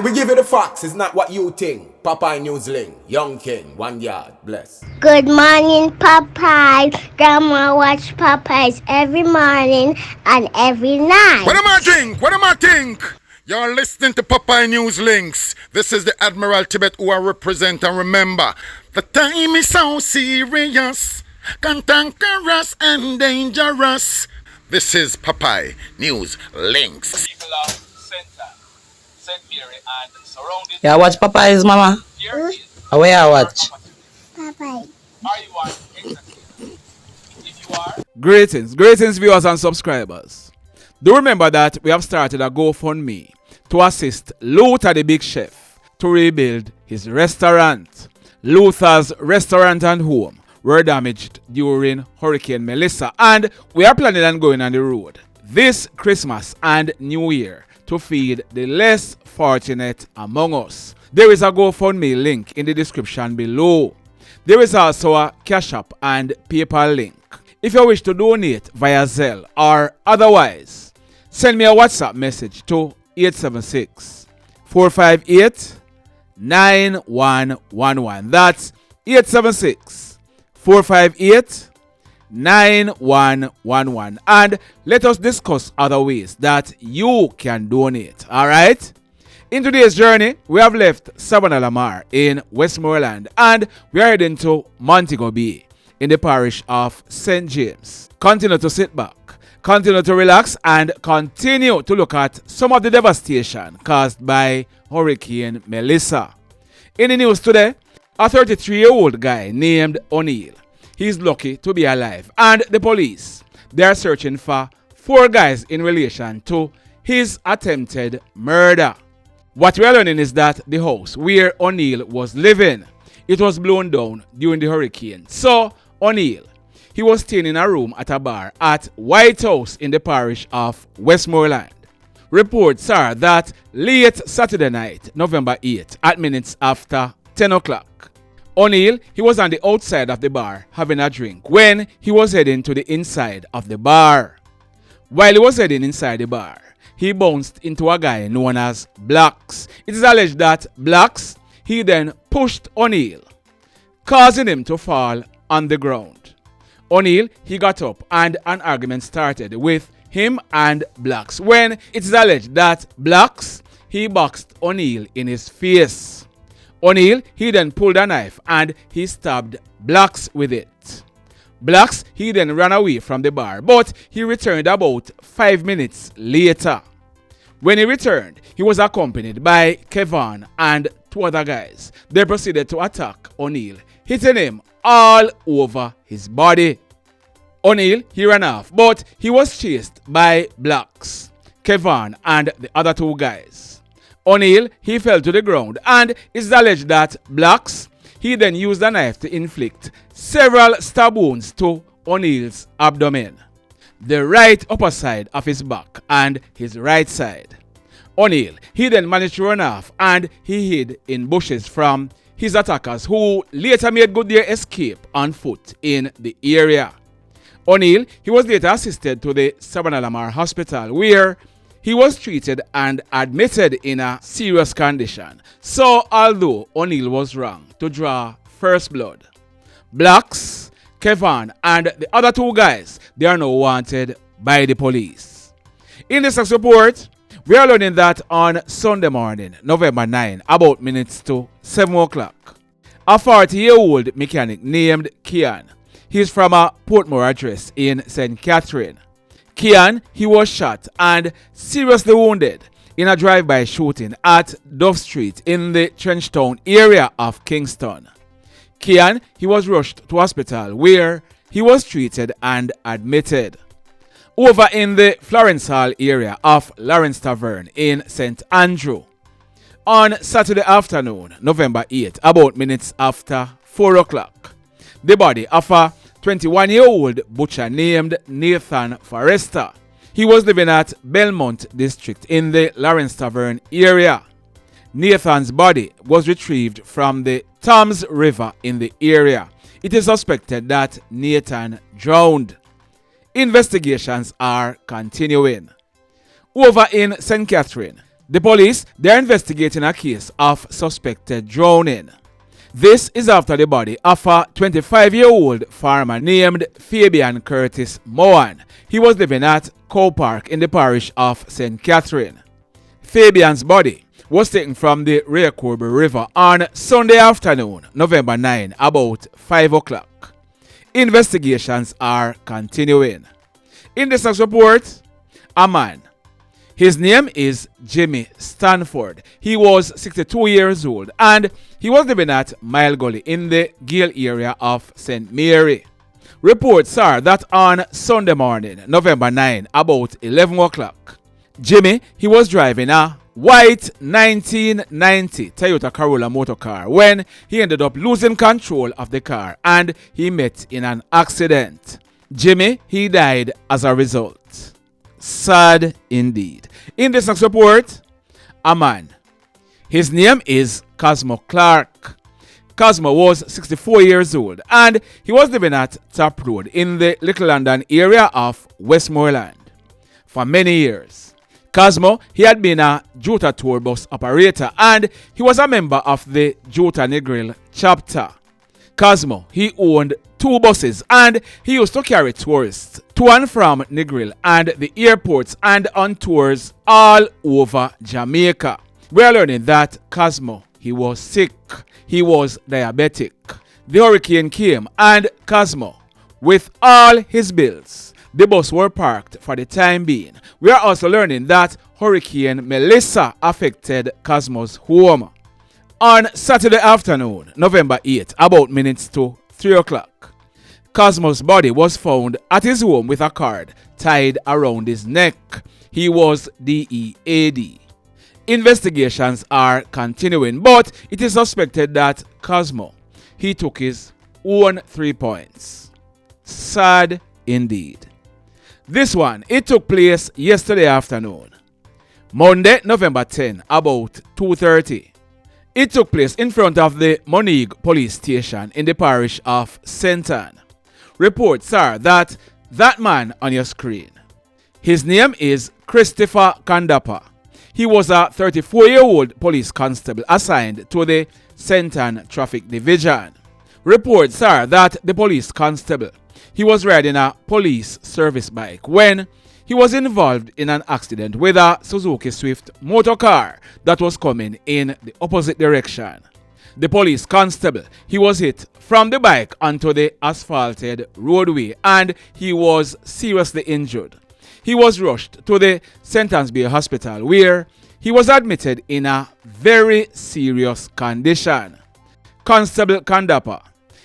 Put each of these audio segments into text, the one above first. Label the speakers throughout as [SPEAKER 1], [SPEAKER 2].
[SPEAKER 1] We give you the facts, it's not what you think. Popeye Newsling, Young King, 1 yard, bless.
[SPEAKER 2] Good morning, Popeye. Grandma watch Popeyes every morning and every night.
[SPEAKER 3] What am I think? What am I think? You're listening to Popeye News Links. This is the Admiral Tibet who I represent, and remember, the time is so serious, cantankerous and dangerous. This is Popeye News Links.
[SPEAKER 4] People of Center, St. Mary and surrounding.
[SPEAKER 5] Yeah, watch Popeyes, mama.
[SPEAKER 4] Here is
[SPEAKER 5] Where I watch?
[SPEAKER 2] Popeye.
[SPEAKER 4] are you an executive? If you are,
[SPEAKER 6] Greetings viewers and subscribers. Do remember that we have started a GoFundMe to assist Luther the Big Chef to rebuild his restaurant. Luther's restaurant and home were damaged during Hurricane Melissa, and we are planning on going on the road this Christmas and New Year to feed the less fortunate among us. There is a GoFundMe link in the description below. There is also a Cash App and PayPal link. If you wish to donate via Zelle or otherwise, send me a WhatsApp message to 876-458-9111. That's 876-458-9111. And let us discuss other ways that you can donate. Alright? In today's journey, we have left Savannah-la-Mar in Westmoreland and we are heading to Montego Bay in the parish of St. James. Continue to sit back, continue to relax, and continue to look at some of the devastation caused by Hurricane Melissa. In the news today, a 33-year-old guy named Oniel. He's lucky to be alive, and the police, they are searching for 4 guys in relation to his attempted murder. What we are learning is that the house where Oniel was living, it was blown down during the hurricane. So Oniel, he was staying in a room at a bar at White House in the parish of Westmoreland. Reports are that late Saturday night, November 8th, at minutes after 10 o'clock, Oniel, he was on the outside of the bar having a drink when he was heading to the inside of the bar. While he was heading inside the bar, he bounced into a guy known as Blacks. It is alleged that Blacks, he then pushed Oniel, causing him to fall on the ground. Oniel, he got up and an argument started with him and Blacks when it is alleged that Blacks, he boxed Oniel in his face. Oniel, he then pulled a knife and he stabbed Blacks with it. Blacks, he then ran away from the bar, but he returned about 5 minutes later. When he returned, he was accompanied by Kevaughn and 2 other guys. They proceeded to attack Oniel, hitting him all over his body. Oniel, he ran off, but he was chased by Blacks, Kevaughn, and the other 2 guys. Oniel, he fell to the ground, and it's alleged that Blacks, he then used a knife to inflict several stab wounds to Oniel's abdomen, the right upper side of his back, and his right side. Oniel, he then managed to run off and he hid in bushes from his attackers, who later made good their escape on foot in the area. Oniel, he was later assisted to the Savannah-la-Mar Hospital, where he was treated and admitted in a serious condition. So, although Oniel was wrong to draw first blood, Blacks, Kevaughn, and the other 2 guys, they are now wanted by the police. In this next report, we are learning that on Sunday morning, November 9, about minutes to 7 o'clock, a 40-year-old mechanic named Keon, he's from a Portmore address in St. Catherine. Keon, he was shot and seriously wounded in a drive-by shooting at Dove Street in the Trenchtown area of Kingston. Keon, he was rushed to hospital where he was treated and admitted. Over in the Florence Hall area of Lawrence Tavern in St. Andrew, on Saturday afternoon, November 8, about minutes after 4 o'clock, the body of a 21-year-old butcher named Nathan Forrester. He was living at Belmont District in the Lawrence Tavern area. Nathan's body was retrieved from the Thames River in the area. It is suspected that Nathan drowned. Investigations are continuing. Over in St. Catherine, The police, they're investigating a case of suspected drowning. This is after the body of a 25-year-old farmer named Fabian Curtis Mohan. He was living at Cow Park in the parish of St. Catherine. Fabian's body was taken from the Reacorbe River on Sunday afternoon, November 9, about 5 o'clock. Investigations are continuing. In this next report, a man. His name is Jimmy Stanford. He was 62 years old and he was living at Mile Gully in the Gale area of St. Mary. Reports are that on Sunday morning, November 9, about 11 o'clock, Jimmy, he was driving a white 1990 Toyota Corolla motor car when he ended up losing control of the car and he met in an accident. Jimmy, he died as a result. Sad indeed. In this next report, a man. His name is Cosmo Clarke. Cosmo was 64 years old and he was living at Top Road in the Little London area of Westmoreland for many years. Cosmo, he had been a JUTA tour bus operator and he was a member of the JUTA Negril chapter. Cosmo, he owned 2 buses and he used to carry tourists to and from Negril and the airports and on tours all over Jamaica. We are learning that Cosmo, he was sick. He was diabetic. The hurricane came and Cosmo, with all his bills, the bus were parked for the time being. We are also learning that Hurricane Melissa affected Cosmo's home. On Saturday afternoon, November 8, about minutes to 3 o'clock, Cosmo's body was found at his home with a cord tied around his neck. He was DEAD. Investigations are continuing, but it is suspected that Cosmo, he took his own 3 points. Sad indeed. This one, it took place yesterday afternoon. Monday, November 10, about 2:30. It took place in front of the Monique police station in the parish of St. Anne. Reports are that man on your screen, his name is Christopher Condappa. He was a 34-year-old police constable assigned to the St. Anne Traffic Division. Reports are that the police constable, he was riding a police service bike when he was involved in an accident with a Suzuki Swift motor car that was coming in the opposite direction. The police constable, he was hit from the bike onto the asphalted roadway and he was seriously injured. He was rushed to the St. Anne's Bay Hospital where he was admitted in a very serious condition. Constable Condappa,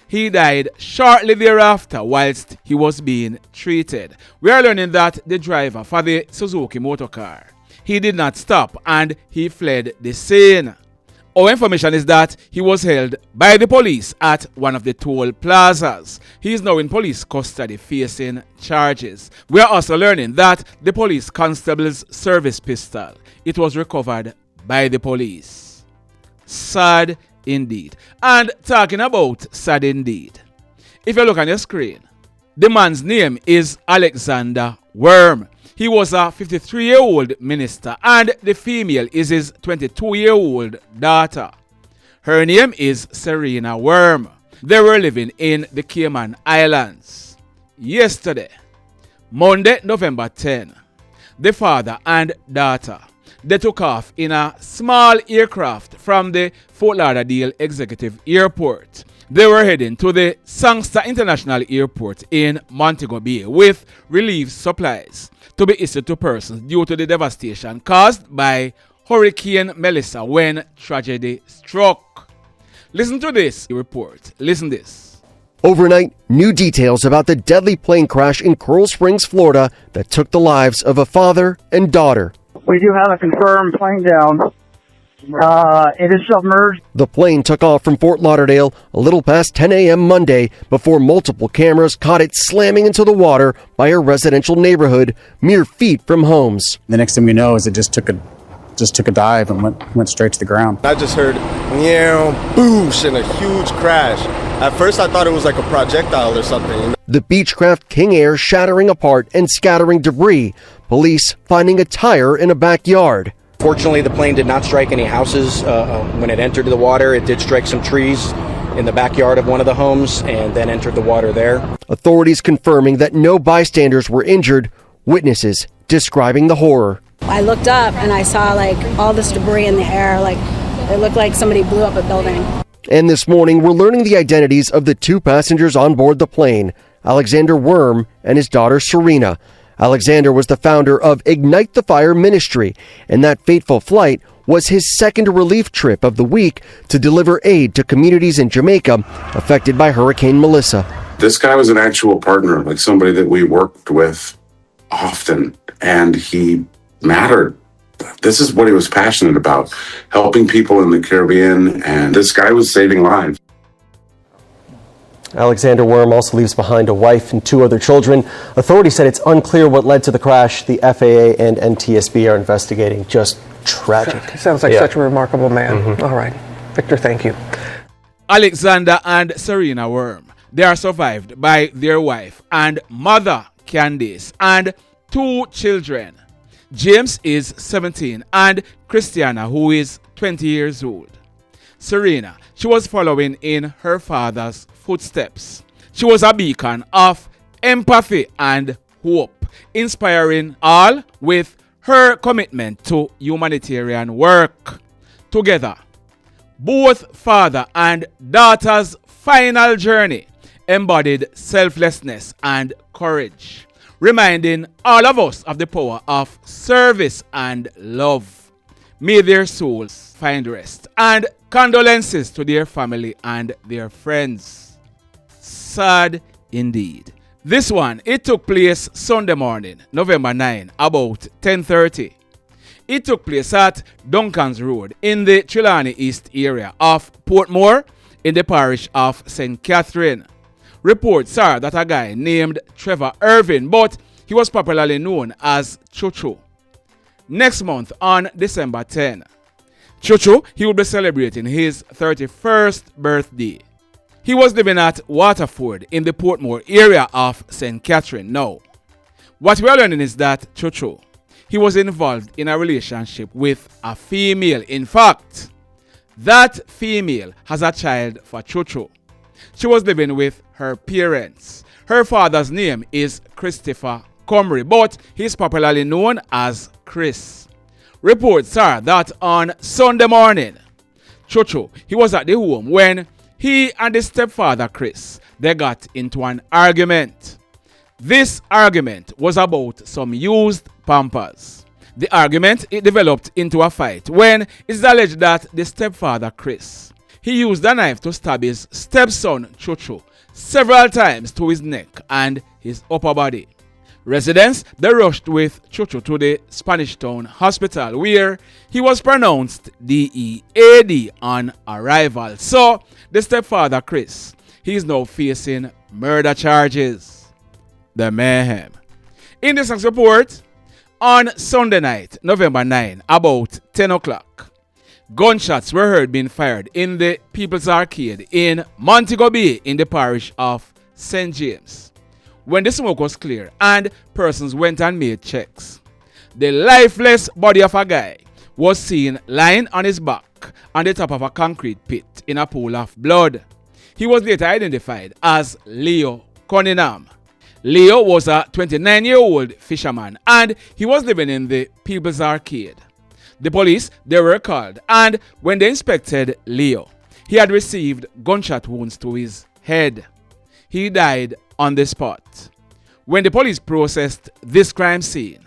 [SPEAKER 6] he died shortly thereafter whilst he was being treated. We are learning that the driver for the Suzuki motor car, he did not stop and he fled the scene. Our information is that he was held by the police at one of the toll plazas. He is now in police custody facing charges. We are also learning that the police constable's service pistol, it was recovered by the police. Sad indeed. And talking about sad indeed, if you look on your screen, the man's name is Alexander Wurm. He was a 53-year-old minister and the female is his 22-year-old daughter. Her name is Serena Wurm. They were living in the Cayman Islands. Yesterday, Monday, November 10, the father and daughter, they took off in a small aircraft from the Fort Lauderdale Executive Airport. They were heading to the Sangster International Airport in Montego Bay with relief supplies to be issued to persons due to the devastation caused by Hurricane Melissa when tragedy struck. Listen to this report. Listen this.
[SPEAKER 7] Overnight, new details about the deadly plane crash in Coral Springs, Florida that took the lives of a father and daughter.
[SPEAKER 8] We do have a confirmed plane down. It is submerged.
[SPEAKER 7] The plane took off from Fort Lauderdale a little past 10 a.m. Monday before multiple cameras caught it slamming into the water by a residential neighborhood mere feet from homes.
[SPEAKER 9] The next thing we know is it just took a dive and went straight to the ground.
[SPEAKER 10] I just heard boosh and a huge crash. At first I thought it was like a projectile or something.
[SPEAKER 7] The Beechcraft King Air shattering apart and scattering debris. Police finding a tire in a backyard.
[SPEAKER 11] Fortunately, the plane did not strike any houses when it entered the water. It did strike some trees in the backyard of one of the homes and then entered the water there.
[SPEAKER 7] Authorities confirming that no bystanders were injured, witnesses describing the horror.
[SPEAKER 12] I looked up and I saw like all this debris in the air, like it looked like somebody blew up a building.
[SPEAKER 7] And this morning, we're learning the identities of the 2 passengers on board the plane, Alexander Wurm and his daughter Serena. Alexander was the founder of Ignite the Fire Ministry, and that fateful flight was his second relief trip of the week to deliver aid to communities in Jamaica affected by Hurricane Melissa.
[SPEAKER 13] This guy was an actual partner, like somebody that we worked with often, and he mattered. This is what he was passionate about, helping people in the Caribbean, and this guy was saving lives.
[SPEAKER 7] Alexander Wurm also leaves behind a wife and 2 other children. Authorities said it's unclear what led to the crash. The FAA and NTSB are investigating. Just tragic.
[SPEAKER 14] Sounds like such a remarkable man. All right. Victor, thank you.
[SPEAKER 6] Alexander and Serena Wurm. They are survived by their wife and mother, Candice, and 2 children. James is 17 and Christiana, who is 20 years old. Serena, she was following in her father's footsteps. She was a beacon of empathy and hope, inspiring all with her commitment to humanitarian work. Together, both father and daughter's final journey embodied selflessness and courage, reminding all of us of the power of service and love. May their souls find rest, and condolences to their family and their friends. Sad indeed. This one, it took place Sunday morning, November 9, about 10:30. It took place at Duncan's Road in the Trelawney East area of Portmore in the parish of St. Catherine. Reports are that a guy named Trevor Irving, but he was popularly known as Chuchu. Next month on December 10, Chuchu, he will be celebrating his 31st birthday. He was living at Waterford in the Portmore area of St. Catherine. Now, what we are learning is that Chuchu, he was involved in a relationship with a female. In fact, that female has a child for Chuchu. She was living with her parents. Her father's name is Christopher Comrie, but he's popularly known as Chris. Reports are that on Sunday morning, Chuchu, he was at the home when he and his stepfather Chris, they got into an argument. This argument was about some used Pampers. The argument, it developed into a fight when it's alleged that the stepfather Chris, he used a knife to stab his stepson Chuchu several times to his neck and his upper body. Residents, they rushed with Chuchu to the Spanish Town Hospital where he was pronounced DEAD on arrival. So, the stepfather Chris, he is now facing murder charges. The mayhem. In this next report, on Sunday night, November 9, about 10 o'clock, gunshots were heard being fired in the People's Arcade in Montego Bay in the parish of St. James. When the smoke was clear and persons went and made checks, the lifeless body of a guy was seen lying on his back on the top of a concrete pit in a pool of blood. He was later identified as Leo Cunningham. Leo was a 29-year-old fisherman and he was living in the People's Arcade. The police, they were called, and when they inspected Leo, he had received gunshot wounds to his head. He died on the spot. When the police processed this crime scene,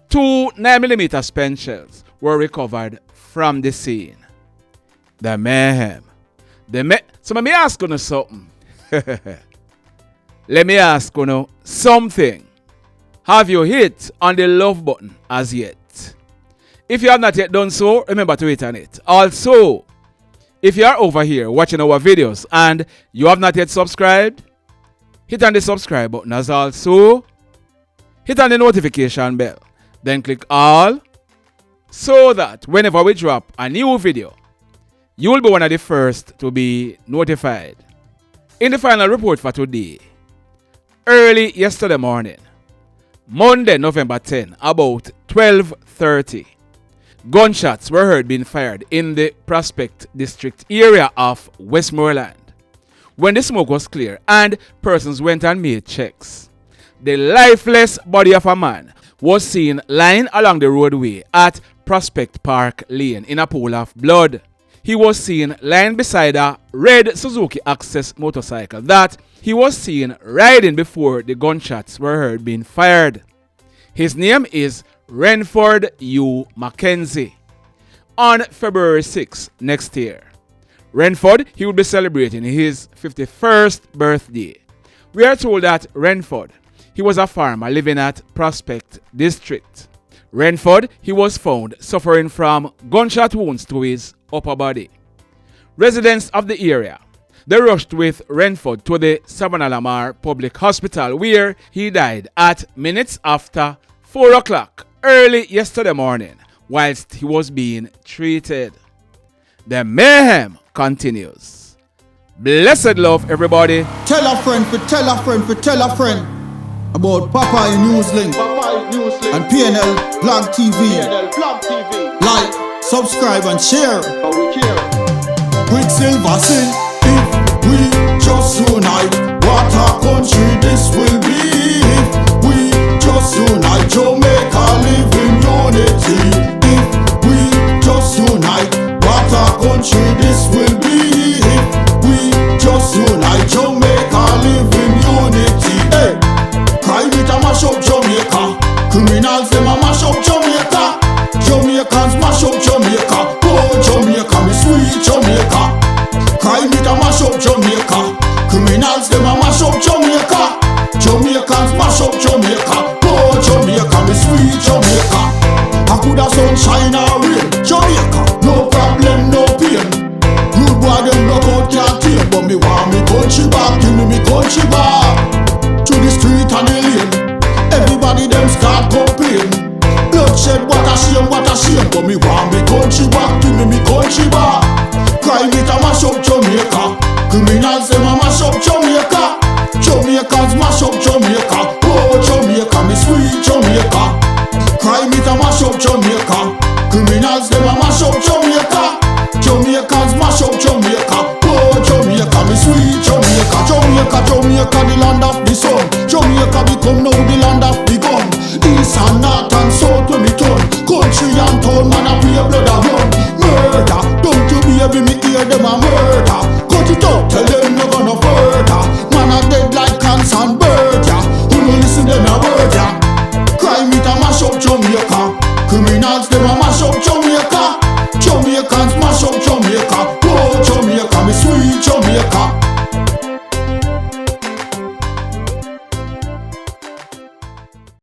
[SPEAKER 6] 2 9mm spent shells were recovered from the scene. The mayhem. So let me ask you something. Let me ask you something. Have you hit on the love button as yet? If you have not yet done so, remember to hit on it. Also, if you are over here watching our videos and you have not yet subscribed, hit on the subscribe button as also. Hit on the notification bell. Then click all so that whenever we drop a new video, you will be one of the first to be notified. In the final report for today, early yesterday morning, Monday, November 10, about 12:30, Gunshots were heard being fired in the Prospect District area of Westmoreland. When the smoke was clear and persons went and made checks, the lifeless body of a man was seen lying along the roadway at Prospect Park Lane in a pool of blood. He was seen lying beside a red Suzuki Access motorcycle that he was seen riding before the gunshots were heard being fired. His name is Renford Hugh Mckenzie. On February 6 next year, Renford, he will be celebrating his 51st birthday. We are told that Renford, he was a farmer living at Prospect District. Renford, he was found suffering from gunshot wounds to his upper body. Residents of the area, they rushed with Renford to the Savannah Lamar Public Hospital where he died at minutes after 4 o'clock early yesterday morning whilst he was being treated. The mayhem continues. Blessed love, everybody.
[SPEAKER 15] Tell a friend for tell a friend for tell a friend about Popeye Newslink and KlL Blog TV. Like, subscribe and share. Quicksilver sing, if we just unite, what a country this will be. If we just unite, Jamaica live in unity. If we just unite, what a country this will be. If we just unite, Jamaica live in unity. Hey, crime it a mash up Jamaica. Criminals them a mash up Jamaica. Jamaicans mash up Jamaica. Oh Jamaica, me sweet Jamaica. Crime it a mash up Jamaica. Criminals them a mash up Jamaica. Jamaicans mash up Jamaica. Oh Jamaica, me sweet Jamaica. I coulda sunshine or rain. Jamaica, no problem, no pain. Rude boy them knock out can't tame, but me want me country back. Give me country back. To the street and the lane. Everybody them start complain. Bloodshed, what a shame, but me want me country back. Give me country back. Crime it a mash up Jamaica. Criminals them a mash up Jamaica. Jamaicans mash up Jamaica. Oh Jamaica, me sweet Jamaica. Crime it a mash up Jamaica. Criminals them a mash up Jamaica. Jamaicans mash up Jamaica. Oh Jamaica, me sweet Jamaica. Jamaica, Jamaica, the land of the sun. Jamaica become now the land of the gun. East and north and south when we turn. Country and town, man a pay blood a run. Murder, don't you baby me hear them a murder. Cut it out, tell them no gonna further. Man a dead like cancer and bird, yeah. Who no listen them a word, yeah. Crime it a mash up Jamaica.